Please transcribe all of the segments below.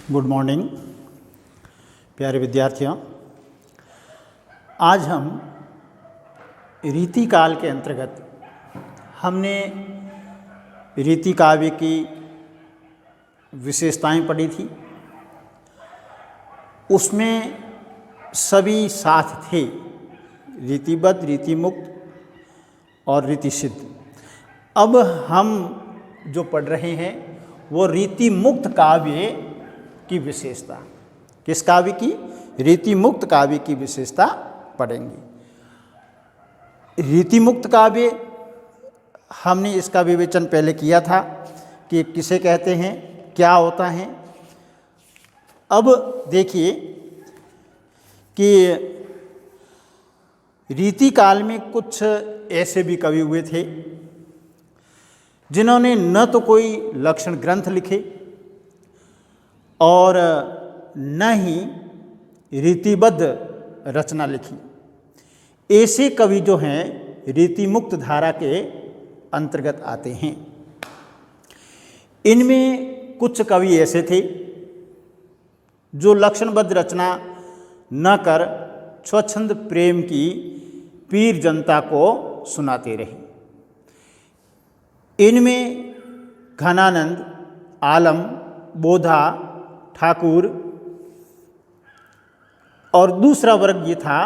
Good morning प्यारे विद्यार्थियों। आज हम रीति काल के अंतर्गत हमने रीति काव्य की विशेषताएं पढ़ी थी। उसमें सभी साथ थे, रीतिबद्ध, रीतिमुक्त और रीतिसिद्ध। अब हम जो पढ़ रहे हैं वो रीति मुक्त काव्य की विशेषता, किस काव्य की? रीति मुक्त काव्य की विशेषता पढ़ेंगे। रीति मुक्त काव्य हमने इसका विवेचन पहले किया था कि किसे कहते हैं, क्या होता है। अब देखिए कि रीति काल में कुछ ऐसे भी कवि हुए थे जिन्होंने न तो कोई लक्षण ग्रंथ लिखे और न ही रीतिबद्ध रचना लिखी। ऐसे कवि जो हैं रीति मुक्त धारा के अंतर्गत आते हैं। इनमें कुछ कवि ऐसे थे जो लक्षणबद्ध रचना न कर स्वच्छंद प्रेम की पीर जनता को सुनाते रहे। इनमें घनानंद, आलम, बोधा, ठाकुर और दूसरा वर्ग ये था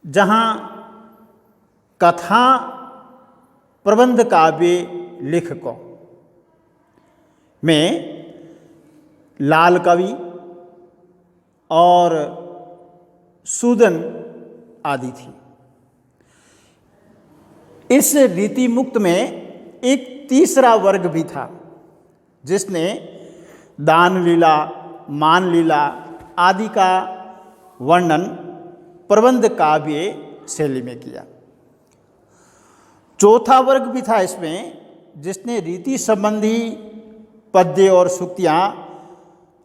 जहाँ कथा प्रबंध काव्य लेखकों में लाल कवि और सूदन आदि थी। इस रीति मुक्त में एक तीसरा वर्ग भी था जिसने दान लीला, मान लीला आदि का वर्णन प्रबंध काव्य शैली में किया। चौथा वर्ग भी था इसमें जिसने रीति संबंधी पद्य और सूक्तियाँ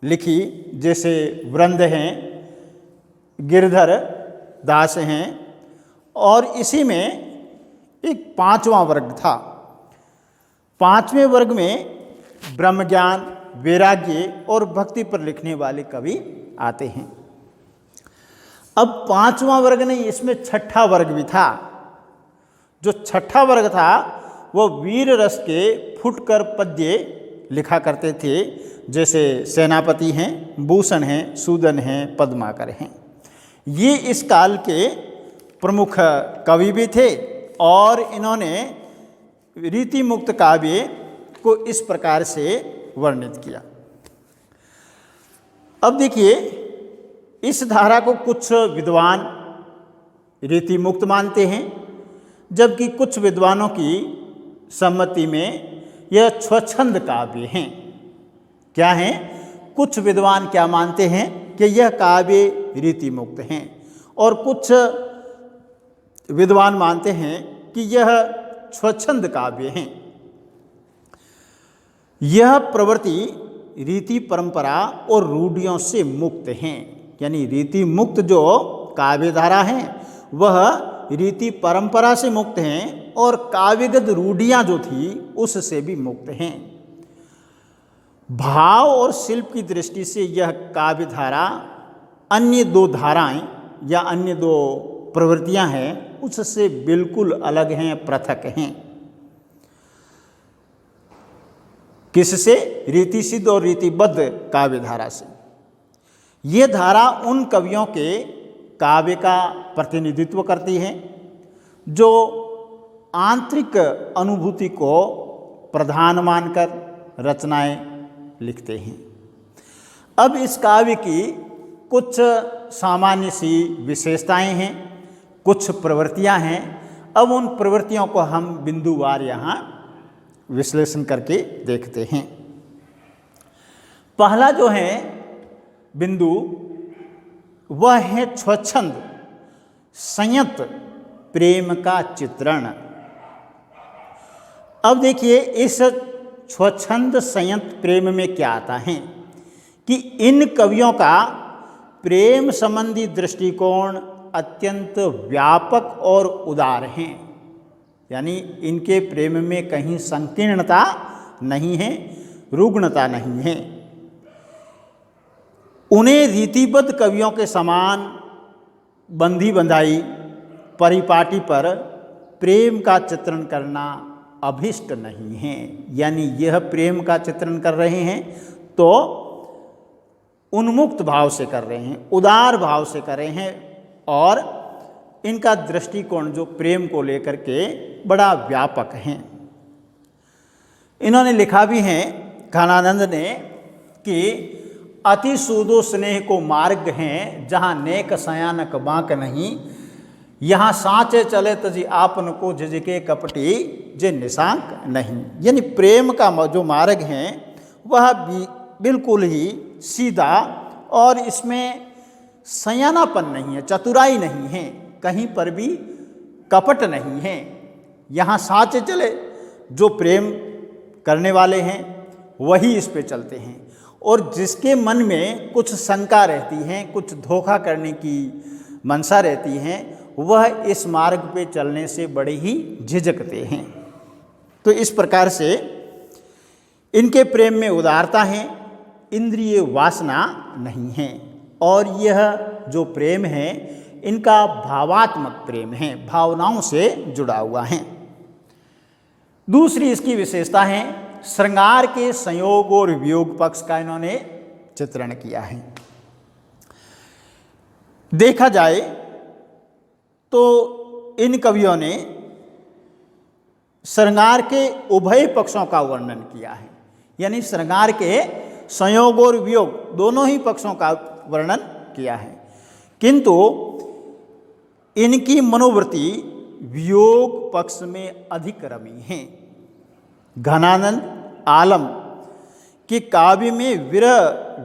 लिखी, जैसे वृंद हैं, गिरधर दास हैं। और इसी में एक पांचवा वर्ग था। पांचवें वर्ग में ब्रह्म ज्ञान, वैराग्य और भक्ति पर लिखने वाले कवि आते हैं। अब पांचवा वर्ग नहीं, इसमें छठा वर्ग भी था। जो छठा वर्ग था वो वीर रस के फुटकर पद्य लिखा करते थे, जैसे सेनापति हैं, भूषण हैं, सूदन हैं, पद्माकर हैं। ये इस काल के प्रमुख कवि भी थे और इन्होंने रीति मुक्त काव्य को इस प्रकार से वर्णित किया। अब देखिए, इस धारा को कुछ विद्वान रीति मुक्त मानते हैं, जबकि कुछ विद्वानों की सम्मति में यह स्वच्छंद काव्य हैं। क्या हैं? कुछ विद्वान क्या मानते हैं कि यह काव्य रीति मुक्त हैं और कुछ विद्वान मानते हैं कि यह स्वच्छंद काव्य हैं। यह प्रवृत्ति रीति परंपरा और रूढ़ियों से मुक्त हैं। यानी रीति मुक्त जो काव्य धारा है वह रीति परंपरा से मुक्त हैं और काव्यगत रूढ़ियाँ जो थी उससे भी मुक्त हैं। भाव और शिल्प की दृष्टि से यह काव्य धारा अन्य दो धाराएं या अन्य दो प्रवृत्तियां हैं उससे बिल्कुल अलग हैं, पृथक हैं। किससे? रीति सिद्ध और रीतिबद्ध काव्य धारा से। ये धारा उन कवियों के काव्य का प्रतिनिधित्व करती है जो आंतरिक अनुभूति को प्रधान मानकर रचनाएं लिखते हैं। अब इस काव्य की कुछ सामान्य सी विशेषताएं हैं, कुछ प्रवृत्तियां हैं। अब उन प्रवृत्तियों को हम बिंदुवार यहाँ विश्लेषण करके देखते हैं। पहला जो है बिंदु वह है स्वच्छंद संयत प्रेम का चित्रण। अब देखिए, इस स्वच्छंद संयत प्रेम में क्या आता है कि इन कवियों का प्रेम संबंधी दृष्टिकोण अत्यंत व्यापक और उदार हैं। यानी इनके प्रेम में कहीं संकीर्णता नहीं है, रुग्णता नहीं है। उन्हें रीतिबद्ध कवियों के समान बंधी बंधाई परिपाटी पर प्रेम का चित्रण करना अभिष्ट नहीं है। यानी यह प्रेम का चित्रण कर रहे हैं तो उन्मुक्त भाव से कर रहे हैं, उदार भाव से कर रहे हैं, और इनका दृष्टिकोण जो प्रेम को लेकर के बड़ा व्यापक है। इन्होंने लिखा भी है घनानंद ने कि अति सूदो स्नेह को मार्ग हैं, जहाँ नेक सयानक बांक नहीं, यहाँ साँचे चले तजी आपन को झिझके कपटी जे निशांक नहीं। यानी प्रेम का जो मार्ग है वह बिल्कुल ही सीधा, और इसमें सयानापन नहीं है, चतुराई नहीं है, कहीं पर भी कपट नहीं है। यहाँ साँचे चले, जो प्रेम करने वाले हैं वही इस पे चलते हैं, और जिसके मन में कुछ शंका रहती है, कुछ धोखा करने की मंशा रहती है, वह इस मार्ग पे चलने से बड़े ही झिझकते हैं। तो इस प्रकार से इनके प्रेम में उदारता है, इंद्रिय वासना नहीं है, और यह जो प्रेम है इनका भावात्मक प्रेम है, भावनाओं से जुड़ा हुआ है। दूसरी इसकी विशेषता है श्रृंगार के संयोग और वियोग पक्ष का इन्होंने चित्रण किया है। देखा जाए तो इन कवियों ने श्रृंगार के उभय पक्षों का वर्णन किया है, यानी श्रृंगार के संयोग और वियोग दोनों ही पक्षों का वर्णन किया है, किंतु इनकी मनोवृत्ति वियोग पक्ष में अधिक रमी है। घनानंद आलम के काव्य में विरह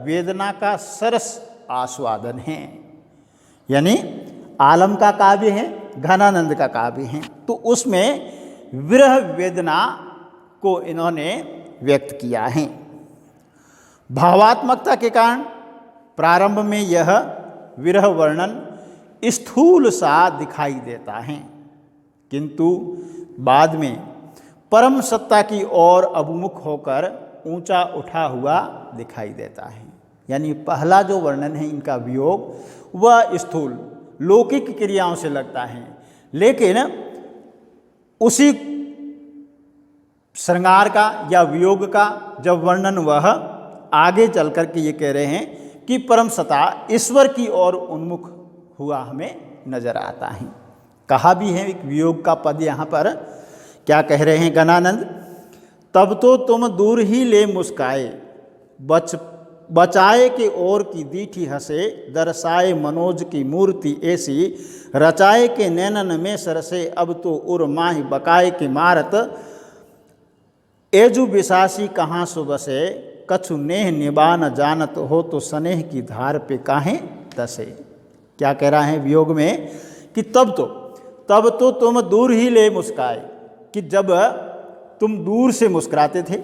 वेदना का सरस आस्वादन है, यानी आलम का काव्य है, घनानंद का काव्य है, तो उसमें विरह वेदना को इन्होंने व्यक्त किया है। भावात्मकता के कारण प्रारंभ में यह विरह वर्णन स्थूल सा दिखाई देता है, किंतु बाद में परम सत्ता की ओर अभिमुख होकर ऊंचा उठा हुआ दिखाई देता है। यानी पहला जो वर्णन है इनका वियोग वह स्थूल लौकिक क्रियाओं से लगता है, लेकिन उसी श्रृंगार का या वियोग का जब वर्णन वह आगे चल कर के ये कह रहे हैं कि परम सत्ता ईश्वर की ओर उन्मुख हुआ हमें नजर आता है। कहा भी है एक वियोग का पद यहाँ पर क्या कह रहे हैं घनानंद, तब तो तुम दूर ही ले मुस्काए, बचाए के ओर की दीठी हंसे, दर्शाए मनोज की मूर्ति ऐसी, रचाए के नैनन में सरसे, अब तो उर माही बकाए की मारत, एजु बिसासी कहाँ सुबसे, कछु नेह निभा न जानत हो, तो स्नेह की धार पे काहें तसे। क्या कह रहा है वियोग में कि तब तो तुम दूर ही ले मुस्काए, कि जब तुम दूर से मुस्कुराते थे,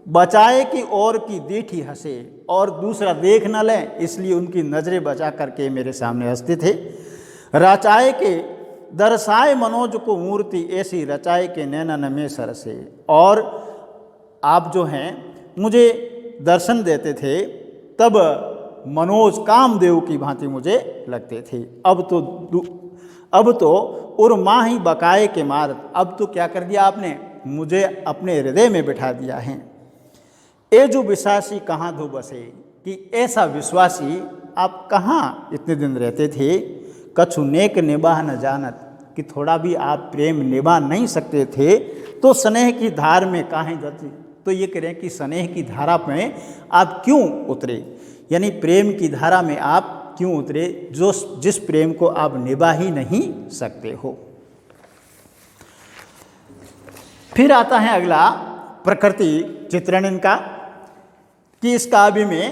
बचाए की ओर की दीठी हंसे, और दूसरा देख न लें इसलिए उनकी नज़रें बचा करके मेरे सामने हंसते थे। रचाए के दर्शाए मनोज को मूर्ति ऐसी, रचाए के नैनन में सरसे, और आप जो हैं मुझे दर्शन देते थे तब मनोज कामदेव की भांति मुझे लगते थे। अब तो उर्मा ही बकाए के मारत, अब तो क्या कर दिया आपने, मुझे अपने हृदय में बिठा दिया है। ए जो विश्वासी कहाँ धो बसे, कि ऐसा विश्वासी आप कहाँ इतने दिन रहते थे। कछु नेक निभा न जानत, कि थोड़ा भी आप प्रेम निभा नहीं सकते थे, तो स्नेह की धार में काहें जाती। तो ये कह रहे हैं कि स्नेह की धारा में आप क्यों उतरे, यानी प्रेम की धारा में आप क्यों उतरे जिस प्रेम को आप निभा ही नहीं सकते हो। फिर आता है अगला प्रकृति चित्रण इनका, कि इस काव्य में,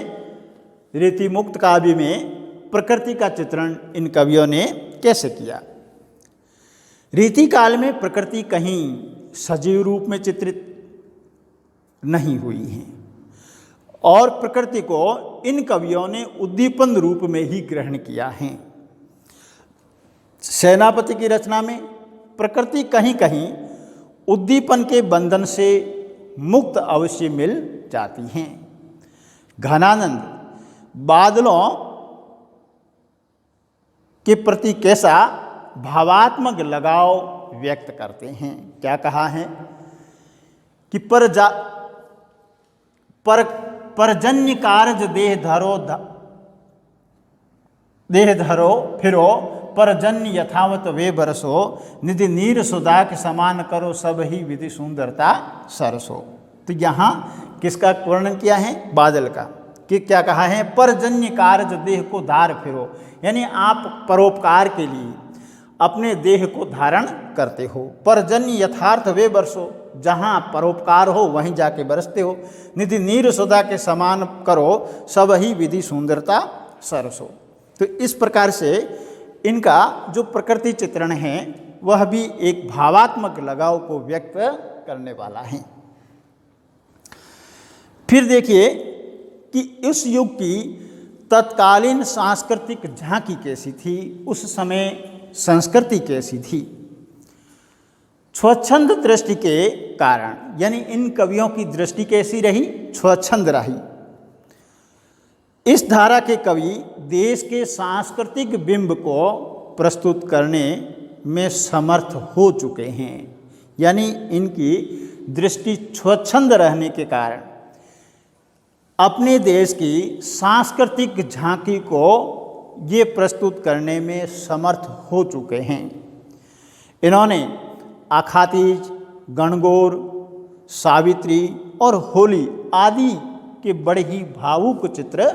रीति मुक्त काव्य में प्रकृति का चित्रण इन कवियों ने कैसे किया। रीति काल में प्रकृति कहीं सजीव रूप में चित्रित नहीं हुई है, और प्रकृति को इन कवियों ने उद्दीपन रूप में ही ग्रहण किया है। सेनापति की रचना में प्रकृति कहीं कहीं उद्दीपन के बंधन से मुक्त अवश्य मिल जाती हैं। घनानंद बादलों के प्रति कैसा भावात्मक लगाव व्यक्त करते हैं। क्या कहा है कि परजन्य कारज देह धरो फिरो परजन्य यथावत वे बरसो निधि नीर सुधा के समान करो सब ही विधि सुंदरता सरसो। तो यहाँ किसका वर्णन किया है? बादल का। कि क्या कहा है? परजन्य कारज देह को धार फिरो, यानी आप परोपकार के लिए अपने देह को धारण करते हो। परजन्य यथार्थ वे बरसो, जहाँ परोपकार हो वहीं जाके बरसते हो। निधि नीर सुधा के समान करो सब ही विधि सुंदरता सरसो। तो इस प्रकार से इनका जो प्रकृति चित्रण है वह भी एक भावात्मक लगाव को व्यक्त करने वाला है। फिर देखिए कि उस युग की तत्कालीन सांस्कृतिक झांकी कैसी थी, उस समय संस्कृति कैसी थी। स्वच्छंद दृष्टि के कारण, यानी इन कवियों की दृष्टि कैसी रही? स्वच्छंद रही। इस धारा के कवि देश के सांस्कृतिक बिंब को प्रस्तुत करने में समर्थ हो चुके हैं, यानी इनकी दृष्टि स्वच्छंद रहने के कारण अपने देश की सांस्कृतिक झांकी को ये प्रस्तुत करने में समर्थ हो चुके हैं। इन्होंने आखातीज, गणगौर, सावित्री और होली आदि के बड़े ही भावुक चित्र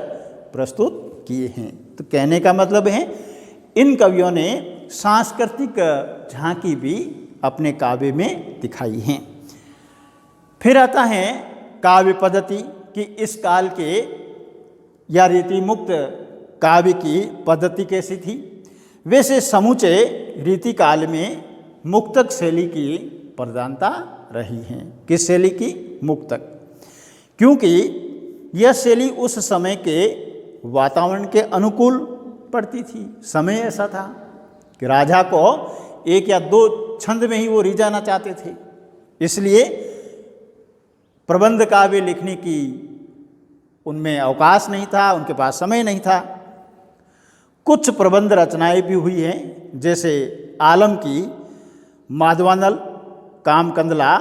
प्रस्तुत किए हैं। तो कहने का मतलब है इन कवियों ने सांस्कृतिक झांकी भी अपने काव्य में दिखाई हैं। फिर आता है काव्य पद्धति कि इस काल के या रीति मुक्त काव्य की पद्धति कैसी थी। वैसे समूचे रीति काल में मुक्तक शैली की प्रधानता रही है। किस शैली की? मुक्तक। क्योंकि यह शैली उस समय के वातावरण के अनुकूल पड़ती थी। समय ऐसा था कि राजा को एक या दो छंद में ही वो रिझाना चाहते थे, इसलिए प्रबंध काव्य लिखने की उनमें अवकाश नहीं था, उनके पास समय नहीं था। कुछ प्रबंध रचनाएं भी हुई हैं, जैसे आलम की माधवानल, कामकंदला,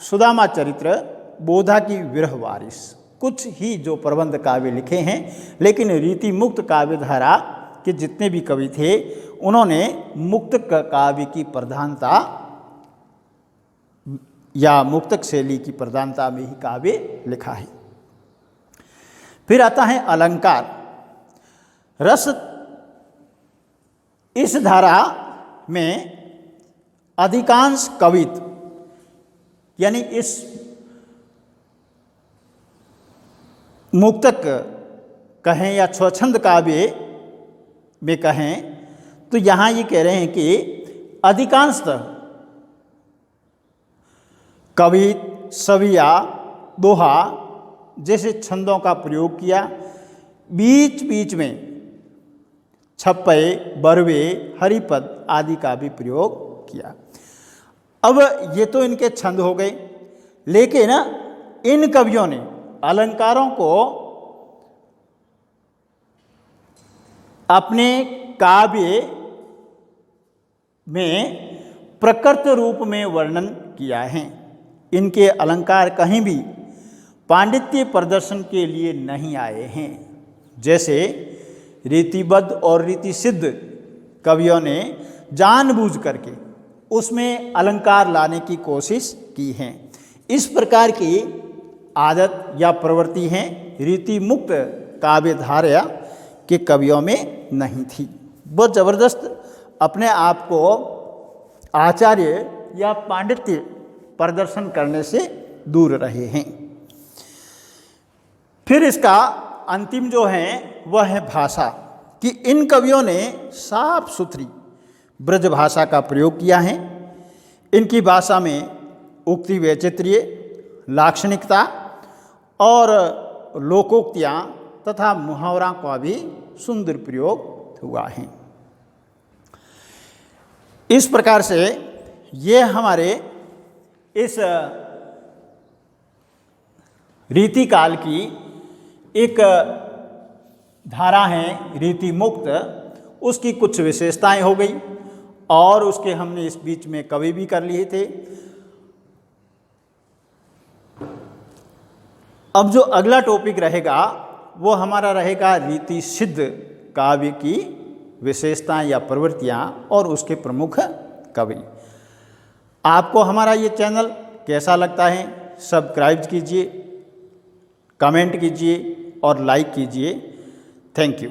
सुदामा चरित्र, बोधा की विरह वारिस, कुछ ही जो प्रबंध काव्य लिखे हैं। लेकिन रीति मुक्त काव्य धारा के जितने भी कवि थे उन्होंने मुक्तक काव्य की प्रधानता या मुक्तक शैली की प्रधानता में ही काव्य लिखा है। फिर आता है अलंकार रस। इस धारा में अधिकांश कवित्व, यानी इस मुक्तक कहें या स्वच्छंद काव्य में कहें, तो यहाँ ये कह रहे हैं कि अधिकांशतः कवित, सविया, दोहा जैसे छंदों का प्रयोग किया। बीच बीच में छप्पे, बरवे, हरिपद आदि का भी प्रयोग किया। अब ये तो इनके छंद हो गए, लेकिन इन कवियों ने अलंकारों को अपने काव्य में प्रकृत रूप में वर्णन किया है। इनके अलंकार कहीं भी पांडित्य प्रदर्शन के लिए नहीं आए हैं। जैसे रीतिबद्ध और रीति सिद्ध कवियों ने जानबूझ करके उसमें अलंकार लाने की कोशिश की है। इस प्रकार की आदत या प्रवृत्ति है रीति मुक्त काव्य धारा के कवियों में नहीं थी। बहुत ज़बरदस्त अपने आप को आचार्य या पांडित्य प्रदर्शन करने से दूर रहे हैं। फिर इसका अंतिम जो है वह है भाषा, कि इन कवियों ने साफ सुथरी ब्रज भाषा का प्रयोग किया है। इनकी भाषा में उक्ति वैचित्र्य, लाक्षणिकता और लोकोक्तियाँ तथा मुहावरा का भी सुंदर प्रयोग हुआ है। इस प्रकार से ये हमारे इस रीति काल की एक धारा हैं रीति मुक्त, उसकी कुछ विशेषताएं हो गई और उसके हमने इस बीच में कवि भी कर लिए थे। अब जो अगला टॉपिक रहेगा वो हमारा रहेगा रीति सिद्ध काव्य की विशेषताएं या प्रवृत्तियां और उसके प्रमुख कवि। आपको हमारा ये चैनल कैसा लगता है, सब्सक्राइब कीजिए, कमेंट कीजिए और लाइक कीजिए। Thank you.